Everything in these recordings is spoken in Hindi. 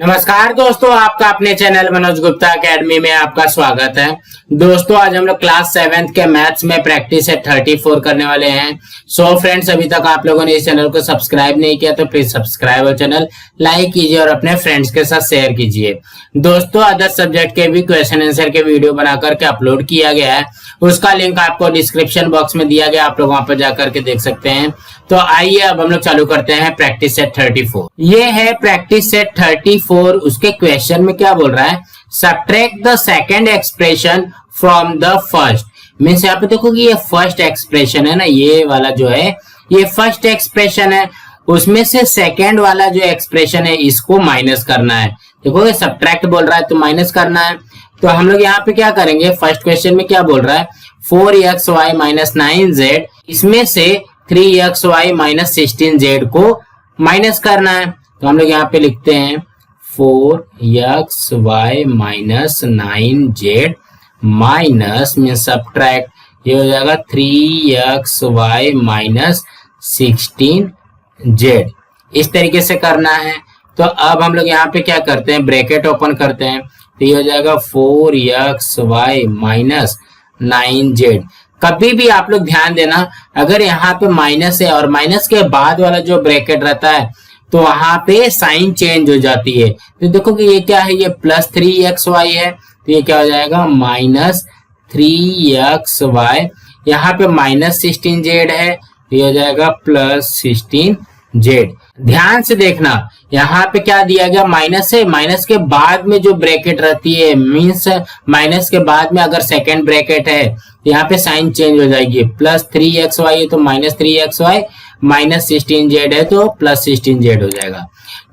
नमस्कार दोस्तों, आपका अपने चैनल मनोज गुप्ता एकेडमी में आपका स्वागत है। दोस्तों आज हम लोग क्लास 7th के मैथ्स में प्रैक्टिस सेट 34 करने वाले हैं। सो फ्रेंड्स, अभी तक आप लोगों ने इस चैनल को सब्सक्राइब नहीं किया तो प्लीज सब्सक्राइब और चैनल लाइक कीजिए और अपने फ्रेंड्स के साथ शेयर कीजिए। दोस्तों अदर सब्जेक्ट के भी क्वेश्चन आंसर के वीडियो बना करके अपलोड किया गया है, उसका लिंक आपको डिस्क्रिप्शन बॉक्स में दिया गया, आप लोग वहां पर जाकर के देख सकते हैं। तो आइए अब हम लोग चालू करते हैं प्रैक्टिस सेट 34। ये है प्रैक्टिस सेट 34। उसके क्वेश्चन में क्या बोल रहा है, subtract the second expression from the first. Means यहाँ पे देखो कि ये फर्स्ट एक्सप्रेशन है ना, ये वाला जो है ये फर्स्ट एक्सप्रेशन है, उसमें से सेकंड वाला जो एक्सप्रेशन है इसको माइनस करना है। देखो सब्ट्रैक्ट बोल रहा है तो माइनस करना है। तो हम लोग यहाँ पे क्या करेंगे, फर्स्ट क्वेश्चन में क्या बोल रहा है, 4xy माइनस 9z, इसमें से 3xy माइनस 16z को माइनस करना है। तो हम लोग यहाँ पे लिखते हैं 4xy माइनस 9z माइनस में सब्ट्रैक्ट, ये हो जाएगा 3xy माइनस 16z। इस तरीके से करना है। तो अब हम लोग यहाँ पे क्या करते हैं, ब्रैकेट ओपन करते हैं, तो ये हो जाएगा 4xy माइनस 9z। कभी भी आप लोग ध्यान देना, अगर यहाँ पे माइनस है और माइनस के बाद वाला जो ब्रैकेट रहता है तो वहां पे साइन चेंज हो जाती है। तो देखो कि ये क्या है, ये प्लस 3xy है, तो ये क्या हो जाएगा माइनस 3xy। यहाँ पे माइनस 16z है, तो ये हो जाएगा प्लस 16z। ध्यान से देखना, यहाँ पे क्या दिया गया, माइनस है, माइनस के बाद में जो ब्रैकेट रहती है, मीन्स माइनस के बाद में अगर सेकेंड ब्रैकेट है तो यहाँ पे साइन चेंज हो जाएगी। प्लस 3xy है तो माइनस 3xy, माइनस 16z है तो प्लस 16z हो जाएगा।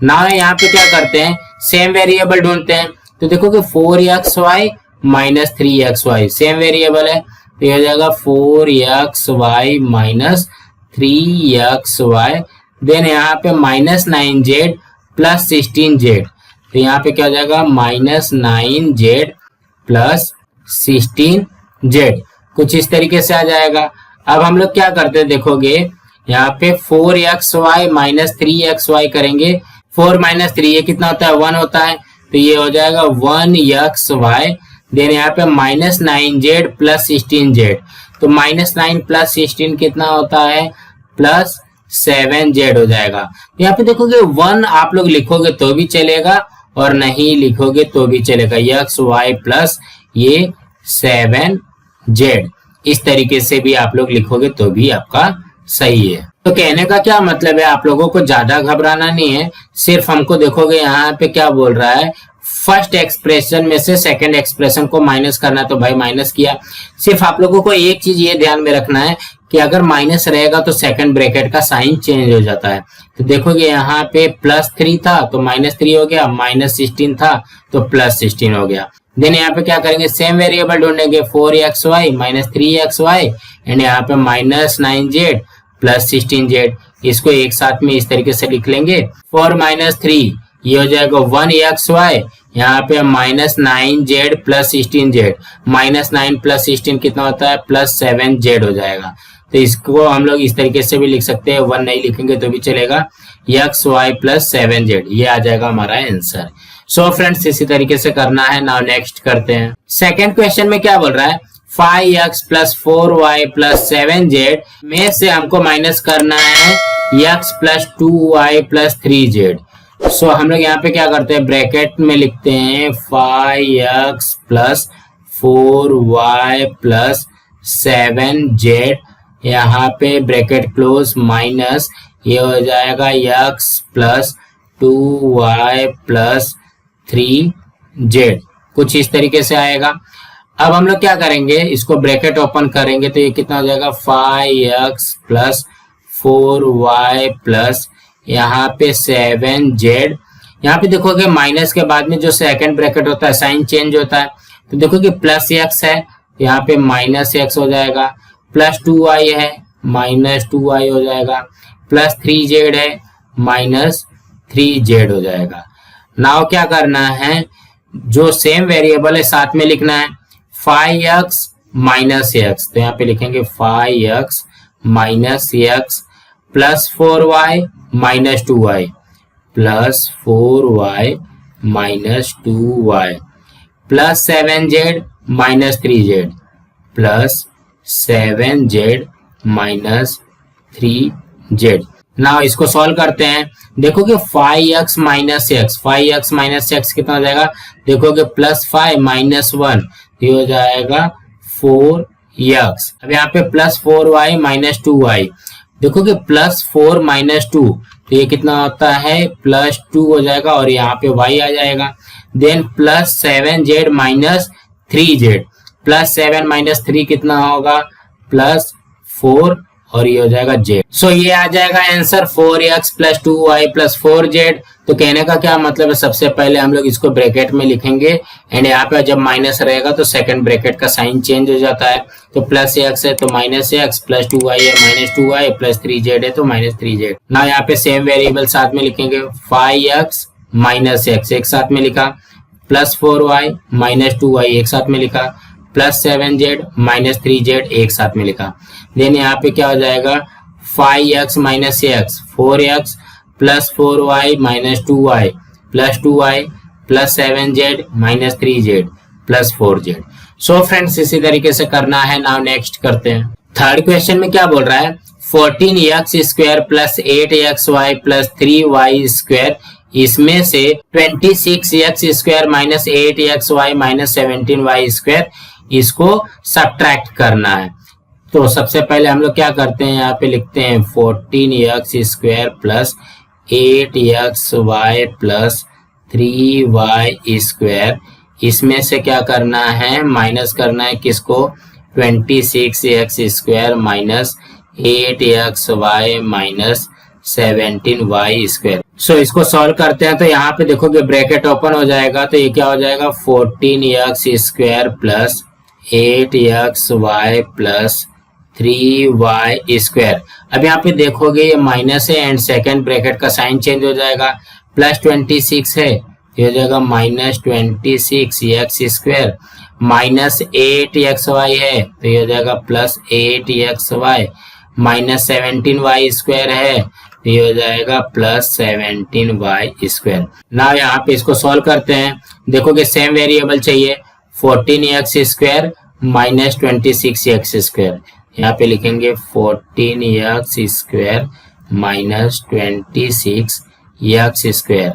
ना यहाँ पे क्या करते हैं, सेम वेरिएबल ढूंढते हैं। तो देखो कि 4xy minus 3xy same variable है, तो ये हो जाएगा 4xy माइनस 3xy। देन यहाँ पे माइनस 9z प्लस 16z, तो यहाँ पे क्या हो जाएगा माइनस 9z प्लस 16z, कुछ इस तरीके से आ जाएगा। अब हम लोग क्या करते हैं, देखोगे यहाँ पे 4xy माइनस 3xy करेंगे, 4 माइनस 3 ये कितना होता है, 1 होता है, तो ये हो जाएगा 1xy। देन यहाँ पे माइनस 9z प्लस 16z, तो माइनस 9 प्लस 16 कितना होता है, प्लस 7z हो जाएगा। यहाँ पे देखोगे 1 आप लोग लिखोगे तो भी चलेगा और नहीं लिखोगे तो भी चलेगा, xy प्लस ये 7z, इस तरीके से भी आप लोग लिखोगे तो भी आपका सही है। तो कहने का क्या मतलब है, आप लोगों को ज्यादा घबराना नहीं है, सिर्फ हमको देखोगे यहाँ पे क्या बोल रहा है, फर्स्ट एक्सप्रेशन में से सेकंड एक्सप्रेशन को माइनस करना, तो भाई माइनस किया। सिर्फ आप लोगों को एक चीज ये ध्यान में रखना है कि अगर माइनस रहेगा तो सेकंड ब्रैकेट का साइन चेंज हो जाता है। तो देखोगे यहाँ पे प्लस 3 था तो माइनस 3 हो गया, माइनस 16 था तो प्लस 16 हो गया। देन यहाँ पे क्या करेंगे, सेम वेरिएबल ढूंढेंगे, 4xy माइनस 3xy एंड यहाँ पे माइनस 9z प्लस 16z, इसको एक साथ में इस तरीके से लिख लेंगे। 4 माइनस 3 ये हो जाएगा 1xy, यहाँ पे minus 9z plus 16z, minus 9 plus 16 कितना होता है, प्लस 7z हो जाएगा। तो इसको हम लोग इस तरीके से भी लिख सकते हैं, 1 नहीं लिखेंगे तो भी चलेगा, xy प्लस 7z, ये आ जाएगा हमारा आंसर। सो फ्रेंड्स इसी तरीके से करना है। नाउ नेक्स्ट करते हैं। सेकेंड क्वेश्चन में क्या बोल रहा है, 5x plus 4y plus 7z में से हमको माइनस करना है x plus 2y plus 3z। सो हम लोग यहाँ पे क्या करते हैं, ब्रैकेट में लिखते हैं 5x plus 4y plus 7z, यहाँ पे ब्रैकेट क्लोज माइनस, ये हो जाएगा x plus 2y plus 3z, कुछ इस तरीके से आएगा। अब हम लोग क्या करेंगे, इसको ब्रैकेट ओपन करेंगे तो ये कितना हो जाएगा, 5x प्लस 4y प्लस यहाँ पे 7z। यहाँ पे देखोगे माइनस के बाद में जो सेकंड ब्रैकेट होता है साइन चेंज होता है, तो देखो कि प्लस x है, यहाँ पे माइनस x हो जाएगा, प्लस 2y है, माइनस 2y हो जाएगा, प्लस 3z है, माइनस 3z हो जाएगा। नाउ क्या करना है, जो सेम वेरिएबल है साथ में लिखना है, 5x माइनस x, तो यहाँ पे लिखेंगे 5x minus x plus 4y minus 2y plus 4y minus 2y plus 7z minus 3z plus 7z minus 3z। Now इसको सॉल्व करते हैं। देखोगे 5x minus x, 5x minus x कितना हो जाएगा, देखोगे प्लस 5 माइनस 1 ये हो जाएगा 4x। अब यहाँ पे प्लस 4y माइनस 2y, देखोगे प्लस 4 माइनस 2 तो ये कितना होता है प्लस 2 हो जाएगा और यहाँ पे y आ जाएगा। Then plus 7z minus 3z, plus 7 minus 3 कितना होगा प्लस 4 और ये हो जाएगा z। सो ये आ जाएगा answer 4x plus 2y plus 4z। तो कहने का क्या मतलब है, सबसे पहले हम लोग इसको ब्रैकेट में लिखेंगे एंड यहाँ पे जब माइनस रहेगा तो सेकंड ब्रैकेट का साइन चेंज हो जाता है। तो प्लस x है तो माइनस x, प्लस 2y है माइनस 2y, प्लस 3z है तो माइनस 3z। ना यहाँ पे सेम वेरिएबल साथ में लिखेंगे, 5x माइनस x एक साथ में लिखा, प्लस 4y माइनस 2y एक साथ में लिखा, प्लस 7z माइनस 3z एक साथ में लिखा। देन यहाँ पे क्या हो जाएगा 5x minus x 4x plus 4y minus 2y plus 2y plus 7z minus 3z plus 4z। So friends इसी तरीके से करना है। नाउ नेक्स्ट करते हैं। थर्ड क्वेश्चन में क्या बोल रहा है, 14x square plus 8xy plus 3y square, इसमें से 26x square minus 8xy minus 17y square इसको सब्ट्रैक्ट करना है। तो सबसे पहले हम लोग क्या करते हैं, यहाँ पे लिखते हैं 14x square plus 8xy plus 3y square, इसमें से क्या करना है माइनस करना है किसको 26x square minus 8xy minus 17y square. So इसको सॉल्व करते हैं। तो यहाँ पे देखोगे ब्रैकेट ओपन हो जाएगा तो ये क्या हो जाएगा 14x square plus 8xy plus 3y square. अब यहाँ पे देखोगे ये माइनस है एंड सेकेंड ब्रैकेट का साइन चेंज हो जाएगा, प्लस 26 है ये हो जाएगा minus 26x square, minus 8xy है तो ये हो जाएगा plus 8xy, minus 17y square है तो ये हो जाएगा प्लस 17y स्क्वायर। ना यहाँ पे इसको सॉल्व करते हैं। देखोगे सेम वेरिएबल चाहिए, 14x square minus 26x square, यहाँ पे लिखेंगे 14x square minus 26x square.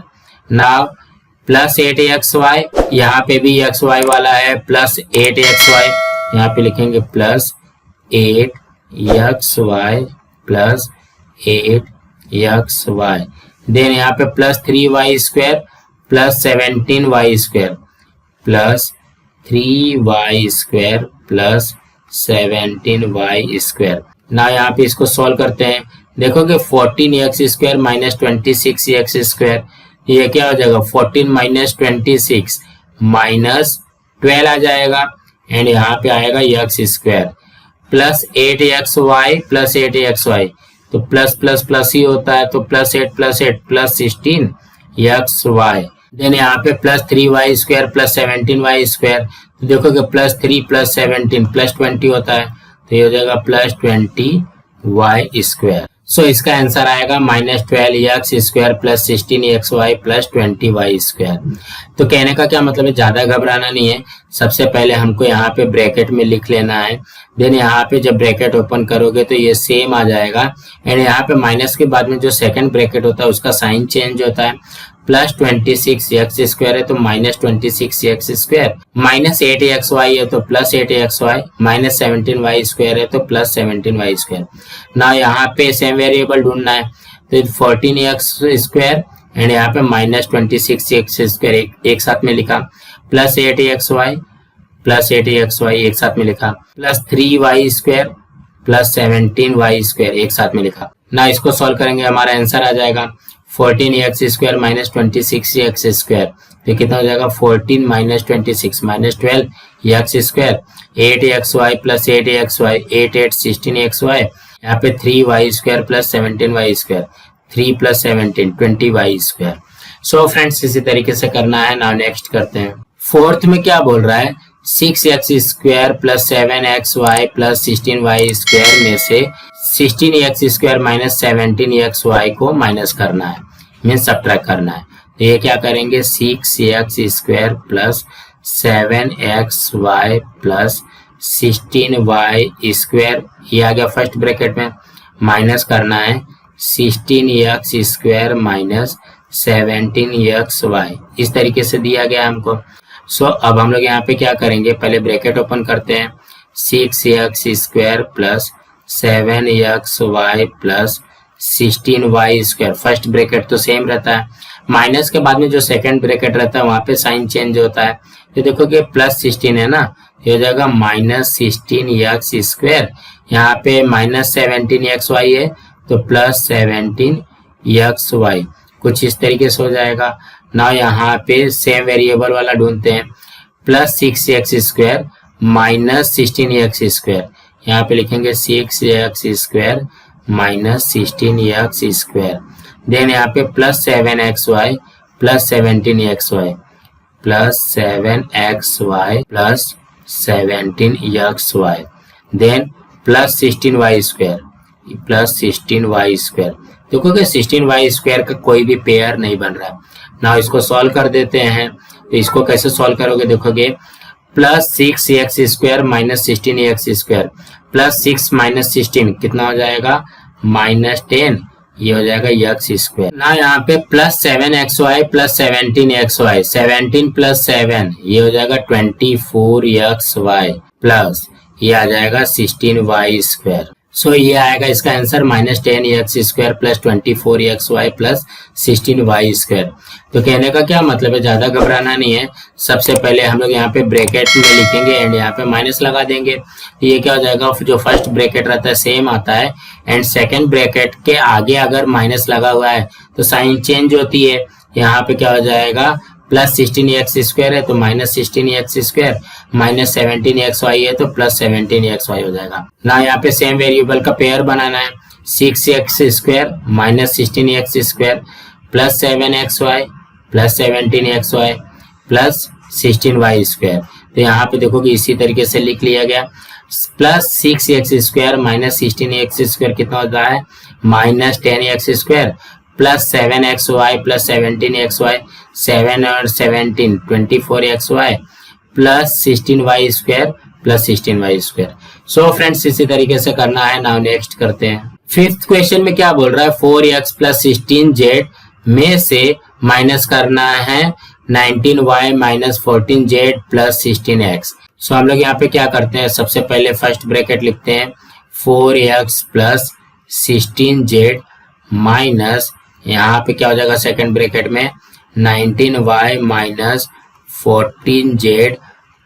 Now plus 8xy, यहाँ पे भी xy वाला है प्लस 8xy, यहाँ पे लिखेंगे plus 8xy plus 8xy। Then यहाँ पे plus 3y square plus 17y square plus 3y square plus 17y square. ना यहाँ पे इसको सॉल्व करते हैं। देखोगे 14x square minus 26x square, ये क्या हो जाएगा 14 माइनस 26 माइनस 12 आ जाएगा एंड यहाँ पे आएगा x square plus 8xy plus 8xy, तो प्लस प्लस प्लस ही होता है तो plus 8 plus 8 plus 16xy। Then यहाँ पे plus 3y square plus 17y square, तो देखोगे प्लस 3 प्लस 17 प्लस 20 होता है तो ये हो जाएगा प्लस 20y स्क्वायर। सो इसका आंसर आएगा minus 12x square plus 16xy plus 20y square. तो कहने का क्या मतलब है, ज्यादा घबराना नहीं है। सबसे पहले हमको यहाँ पे ब्रैकेट में लिख लेना है, देन यहाँ पे जब ब्रैकेट ओपन करोगे तो ये सेम आ जाएगा एंड यहाँ पे माइनस के बाद में जो सेकंड ब्रैकेट होता है उसका साइन चेंज होता है। प्लस 26x स्क्वायर है तो minus 26x square, minus 8xy है तो plus 8xy, minus 17y square है तो प्लस 17y स्क्वायर। ना यहाँ पे सेम वेरिएबल ढूंढना है तो 14x स्क्वायर एंड यहाँ पे माइनस 26x स्क्वायर एक साथ में लिखा, प्लस 8xy एक साथ में लिखा, plus 3y square plus 17y square एक साथ में लिखा। ना इसको सॉल्व करेंगे हमारा आंसर आ जाएगा 14x square minus 26x square, तो कितना हो जाएगा 14 minus 26 minus 12x square, 8xy plus 8xy 8 8 16xy, यहाँ पे 3y square plus 17y square, 3 plus 17 20y square. So friends इसी तरीके से करना है। नाउ नेक्स्ट करते हैं। फोर्थ में क्या बोल रहा है 6x square plus 7xy plus 16y square में से 16x स्क्वायर माइनस 17xy को माइनस करना है, मीन्स सब्ट्रैक्ट करना है। तो ये क्या करेंगे 6x² plus 7xy plus 16y², ये आ गया फर्स्ट ब्रैकेट में, माइनस करना है 16x² माइनस 17xy, इस तरीके से दिया गया हमको। सो अब हम लोग यहाँ पे क्या करेंगे, पहले ब्रैकेट ओपन करते हैं 6x² plus 7xy plus 16y², first bracket तो सेम रहता है, माइनस के बाद में जो सेकंड ब्रैकेट रहता है वहां पे साइन चेंज होता है। तो देखो कि प्लस 16 है ना, ये हो जाएगा माइनस 16x², यहाँ पे माइनस 17xy है तो प्लस 17xy, कुछ इस तरीके से हो जाएगा ना। यहाँ पे सेम वेरिएबल वाला ढूंढते हैं, प्लस 6x² माइनस 16x², यहाँ पे लिखेंगे 6x² माइनस 16x², देन यहाँ पे plus 7xy plus 17xy plus 7xy plus 17xy, then plus 16y² plus 16y²। देखोगे 16y² का कोई भी पेयर नहीं बन रहा है ना। इसको सॉल्व कर देते हैं, तो इसको कैसे सॉल्व करोगे, देखोगे plus 6x² minus 16x² plus 6 minus 16 कितना हो जाएगा -10, ये हो जाएगा x² ना। यहाँ पे plus 7xy plus 17xy, 17 plus 7 ये हो जाएगा 24xy प्लस ये आ जाएगा 16y²। सो ये आएगा इसका answer -10x² plus 24xy plus 16y²। तो कहने का क्या मतलब है, ज्यादा घबराना नहीं है। सबसे पहले हम लोग यहाँ पे ब्रैकेट में लिखेंगे एंड यहाँ पे माइनस लगा देंगे, तो ये क्या हो जाएगा, जो फर्स्ट ब्रैकेट रहता है सेम आता है एंड सेकंड ब्रैकेट के आगे अगर माइनस लगा हुआ है तो साइन चेंज होती है। यहाँ पे क्या हो जाएगा प्लस 16x² है तो माइनस 16x², माइनस 17xy है तो प्लस 17xy हो जाएगा ना। यहाँ पे सेम वेरिएबल का पेयर बनाना है, 6x² minus 16x² plus 7xy plus 17xy plus 16y²। तो यहाँ पे देखोगे इसी तरीके से लिख लिया गया, प्लस 6x² माइनस 16x² कितना होता है -10x² plus 7xy plus 17xy, 7 और 17 24xy plus 16y² plus 16y²। So friends इसी तरीके से करना है। नाउ नेक्स्ट करते हैं। फिफ्थ क्वेश्चन में क्या बोल रहा है, 4x प्लस 16z में से माइनस करना है 19y minus 14z plus 16x। सो हम लोग यहाँ पे क्या करते हैं, सबसे पहले फर्स्ट ब्रैकेट लिखते हैं 4x प्लस 16z माइनस यहाँ पे क्या हो जाएगा सेकंड ब्रैकेट में 19y minus 14z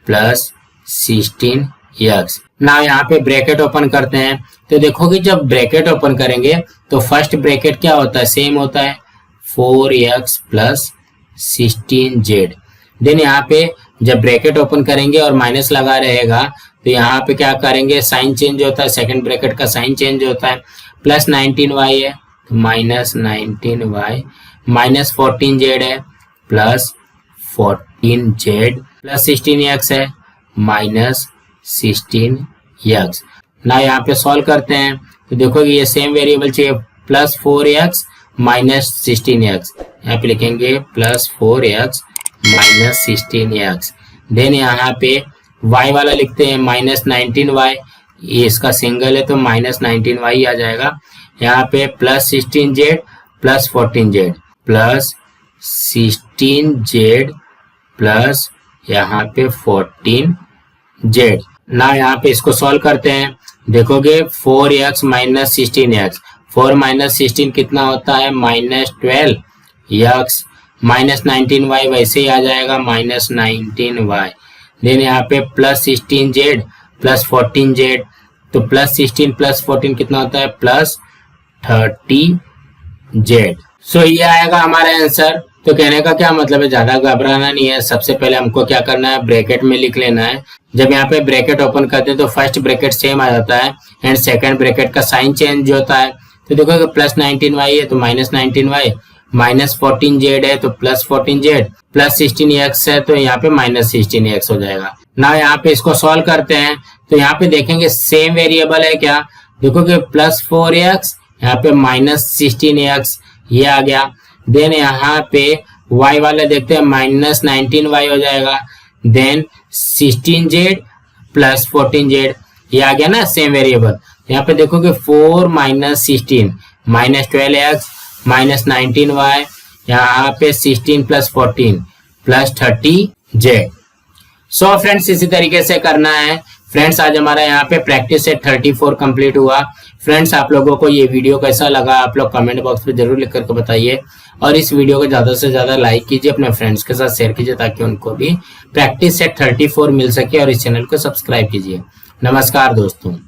plus 16x। ना यहाँ पे ब्रैकेट ओपन करते हैं, तो देखोगे जब ब्रैकेट ओपन करेंगे तो फर्स्ट ब्रैकेट क्या होता है, सेम होता है 4x प्लस 16z। देन यहाँ पे जब ब्रैकेट ओपन करेंगे और माइनस लगा रहेगा तो यहाँ पे क्या करेंगे, साइन चेंज होता है, सेकंड ब्रैकेट का साइन चेंज होता है, प्लस 19y है तो माइनस 19y माइनस 14z है प्लस 14z प्लस 16x है माइनस 16x। ना यहाँ पे सॉल्व करते हैं तो देखोगे ये सेम वेरिएबल चाहिए, प्लस 4x माइनस 16x, यहाँ पे लिखेंगे plus 4x minus 16x। Then यहाँ पे y वाला लिखते हैं माइनस 19y, ये इसका सिंगल है तो माइनस 19y आ जाएगा। यहाँ पे plus 16z plus 14z plus 16z plus यहाँ पे 14z। ना यहाँ पे इसको सॉल्व करते हैं, देखोगे 4x माइनस 16x, 4 माइनस 16 कितना होता है -12x, माइनस 19y वैसे ही आ जाएगा माइनस 19y। देन यहाँ पे प्लस 16z प्लस 14z, तो प्लस 16 प्लस 14 कितना होता है प्लस 30z। सो ये आएगा हमारा आंसर। तो कहने का क्या मतलब है, ज्यादा घबराना नहीं है। सबसे पहले हमको क्या करना है, ब्रैकेट में लिख लेना है। जब यहाँ पे ब्रैकेट ओपन करते हैं तो फर्स्ट ब्रैकेट सेम आ जाता है एंड सेकंड ब्रैकेट का साइन चेंज होता है। तो देखो प्लस 19y है तो माइनस 19y, माइनस 14z है तो प्लस 14z, प्लस 16x है तो यहाँ पे माइनस 16x हो जाएगा ना। यहाँ पे इसको सॉल्व करते हैं तो यहाँ पे देखेंगे सेम वेरिएबल है क्या, देखोगे प्लस 4x यहाँ पे माइनस 16x ये आ गया। देन यहाँ पे y वाला देखते हैं -19y हो जाएगा, देन 16z प्लस 14z, ये आ गया ना सेम वेरिएबल। यहाँ पे देखोगे 4 - 16 -12x -19y, यहाँ पे 16 plus 14 plus 30z। So friends इसी तरीके से करना है। फ्रेंड्स आज हमारा यहाँ पे प्रैक्टिस सेट 34 कंप्लीट हुआ। फ्रेंड्स आप लोगों को ये वीडियो कैसा लगा आप लोग कमेंट बॉक्स में जरूर लिख करके बताइए, और इस वीडियो को ज्यादा से ज्यादा लाइक कीजिए, अपने फ्रेंड्स के साथ शेयर कीजिए ताकि उनको भी प्रैक्टिस सेट 34 मिल सके, और इस चैनल को सब्सक्राइब कीजिए। नमस्कार दोस्तों।